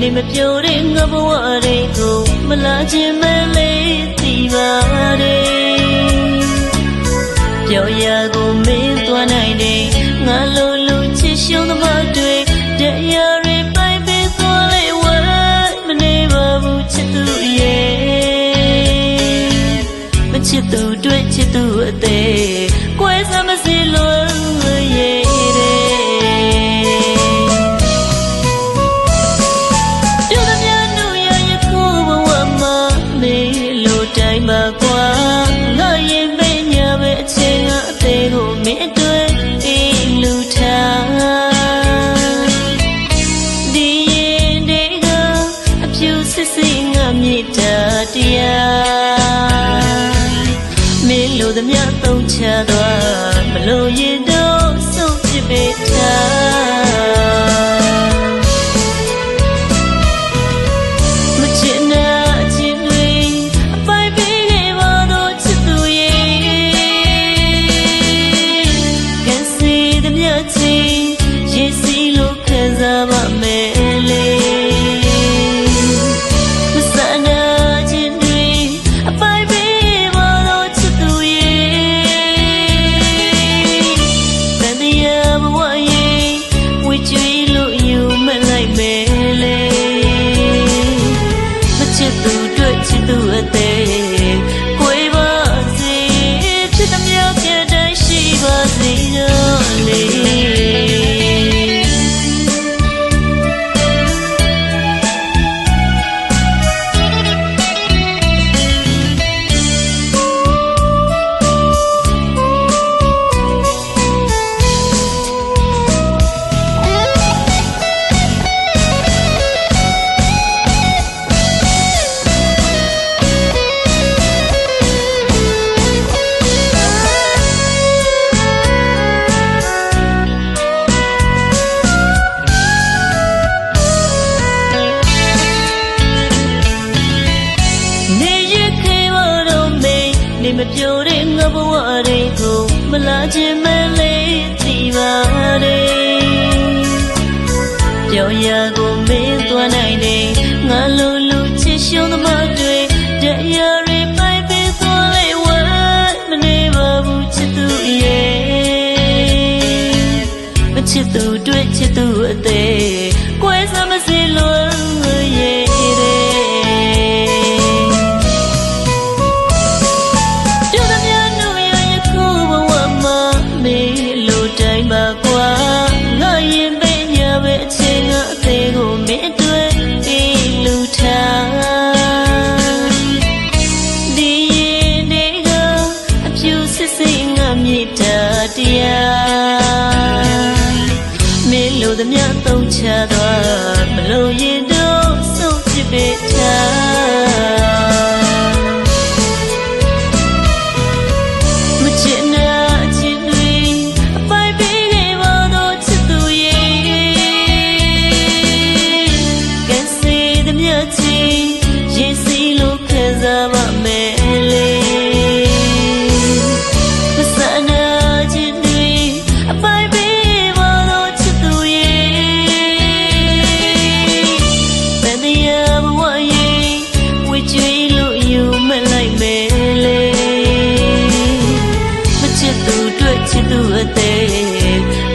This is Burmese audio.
နေမပြောတဲ့ငါဘဝတွေကိုမလာခြင်းမလေးသိပါတယ်ပြောရကိုမင်းသွားနိုင်တယ်ငါလိုလိုချစ်ရှုံးသမားတွေတရားတွေပိုင်ပြီးသွားလေဝဲမနေပါဘူးချစ်သူရဲ့မချစ်သူတွေ့ချစ်သူအသေးကွဲစမ်းမစီလို့ရဲ့တိုင်းပါကွာငါရင်မင်းညာပဲအချိန်ကအသေးကိုမင်းအတွက်အေးလူထားဒီရင်တွေကအဖြူစစ်စစ်ငါမြစ်တာတရားမင်းလိုသမျှသုံးချသွားမလို့ရင်တော့ဆုံးပြစ်ပေးထားချစ်သူတွေ့ချစ်သူအသေးကိုယ်ပါစေချစ်သမျှပြတ်တိုင်းရှိပါစေတော့လေနေမပြောတဲ့ငါဘဝတွေကိုမလာခြင်းမလေးသိပါတယ်ပြောရကိုမင်းသွားနိုင်တယ်ငါလိုလိုချစ်ရှုံးသမားတွေတရားတွေပိုင်ပြီးသွားလေဝဲမနေပါဘူးချစ်သူရဲ့မချစ်သူတွေ့ချစ်သူအသေးကွဲစမ်းမစီလို့ရဲ့တိုင်းပါကွာငါရင်ပင်ညာပဲအချိန်ကအသေးကိုမင်းအတွက်အေးလူထားဒီရင်တွေကအဖြူစစ်စစ်ငါမြစ်တာတရားမင်းလိုသမျှသုံးချသွားမလို့ရင်တော့ဆုံးပြစ်ပေးထားမချစ်နာရင်စီလို့ခံစားပါမယ်လေမဆန္ဒခြင်းတွေအပိုင်ပေးပါတော့ချစ်သူရဲ့တန်တရားဘဝရဲ့ဝေကျွေးလို့ယူမလိုက်မယ်လေမချစ်သူတွေ့ချစ်သူအသေး